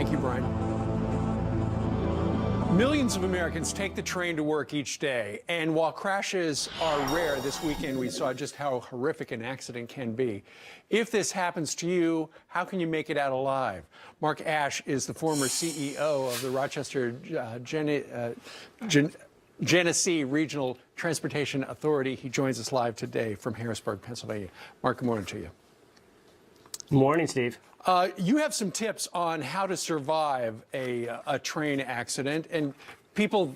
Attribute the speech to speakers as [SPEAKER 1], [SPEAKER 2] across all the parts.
[SPEAKER 1] Thank you, Brian. Millions of Americans take the train to work each day, and while crashes are rare, this weekend we saw just how horrific an accident can be. If this happens to you, how can you make it out alive? Mark Aesch is the former CEO of the Rochester Genesee Regional Transportation Authority. He joins us live today from Harrisburg, Pennsylvania. Mark, good morning to you.
[SPEAKER 2] Good morning, Steve.
[SPEAKER 1] You have some tips on how to survive a train accident, and people,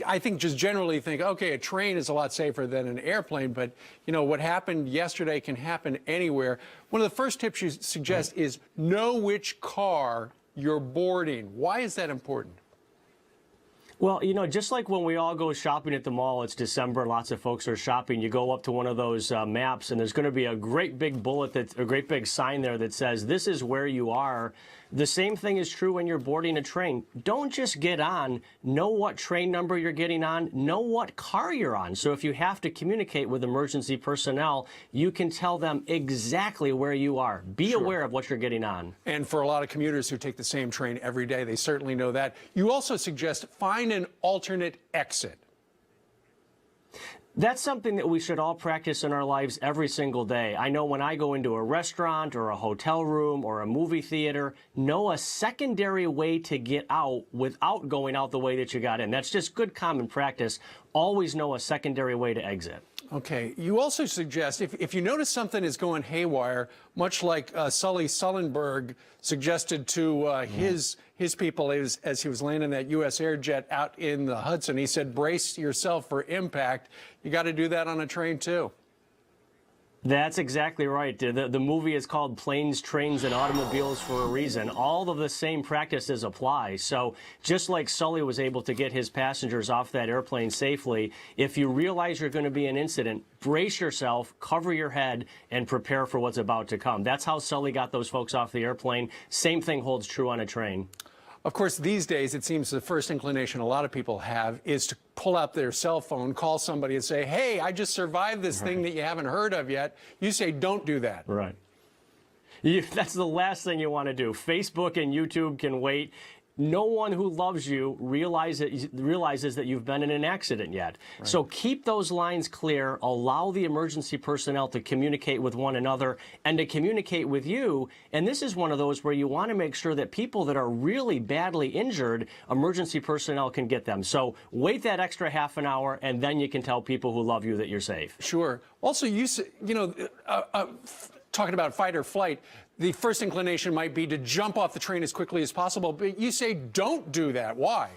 [SPEAKER 1] I think, just generally think, okay, a train is a lot safer than an airplane, but you know what happened yesterday can happen anywhere. One of the first tips you suggest is know which car you're boarding. Why is that important?
[SPEAKER 2] Well, you know, just like when we all go shopping at the mall, it's December, lots of folks are shopping. You go up to one of those maps, and there's going to be a great big a great big sign there that says, this is where you are. The same thing is true when you're boarding a train. Don't just get on. Know what train number you're getting on. Know what car you're on. So if you have to communicate with emergency personnel, you can tell them exactly where you are. Be aware of what you're getting on.
[SPEAKER 1] And for a lot of commuters who take the same train every day, they certainly know that. You also suggest find an alternate exit.
[SPEAKER 2] That's something that we should all practice in our lives every single day. I know when I go into a restaurant or a hotel room or a movie theater, know a secondary way to get out without going out the way that you got in. That's just good common practice. Always know a secondary way to exit.
[SPEAKER 1] Okay. You also suggest, if you notice something is going haywire, much like Sully Sullenberg suggested to his people as he was landing that U.S. Air jet out in the Hudson, he said, brace yourself for impact. You got to do that on a train, too.
[SPEAKER 2] That's exactly right. The movie is called Planes, Trains, and Automobiles for a reason. All of the same practices apply. So just like Sully was able to get his passengers off that airplane safely, if you realize you're going to be an incident, brace yourself, cover your head, and prepare for what's about to come. That's how Sully got those folks off the airplane. Same thing holds true on a train.
[SPEAKER 1] Of course, these days, it seems the first inclination a lot of people have is to pull out their cell phone, call somebody and say, hey, I just survived this thing that you haven't heard of yet. You say, don't do that.
[SPEAKER 2] Right. That's the last thing you want to do. Facebook and YouTube can wait. No one who loves you realizes that you've been in an accident yet. Right. So keep those lines clear. Allow the emergency personnel to communicate with one another and to communicate with you. And this is one of those where you want to make sure that people that are really badly injured, emergency personnel can get them. So wait that extra half an hour, and then you can tell people who love you that you're safe.
[SPEAKER 1] Sure. Also, talking about fight or flight, the first inclination might be to jump off the train as quickly as possible, but you say don't do that. Why?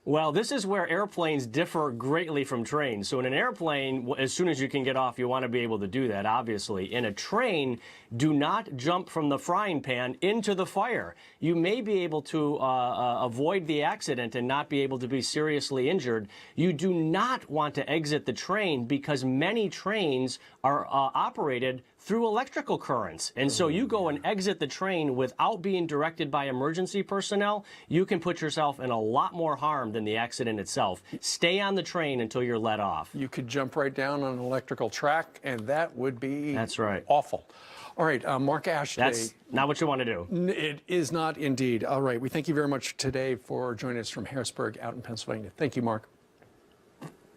[SPEAKER 2] Well, this is where airplanes differ greatly from trains. So in an airplane, as soon as you can get off, you want to be able to do that, obviously. In a train, do not jump from the frying pan into the fire. You may be able to avoid the accident and not be able to be seriously injured. You do not want to exit the train because many trains are operated through electrical currents. And so you go and exit the train without being directed by emergency personnel, you can put yourself in a lot more harm than the accident itself. Stay on the train until you're let off.
[SPEAKER 1] You could jump right down on an electrical track, and that would be
[SPEAKER 2] That's right.
[SPEAKER 1] awful. All right, Mark Aesch.
[SPEAKER 2] That's not what you want to do.
[SPEAKER 1] It is not indeed. All right, we thank you very much today for joining us from Harrisburg out in Pennsylvania. Thank you, Mark.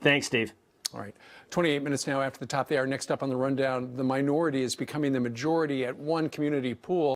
[SPEAKER 2] Thanks, Steve.
[SPEAKER 1] All right, 28 minutes now after the top of the hour. Next up on the rundown, the minority is becoming the majority at one community pool.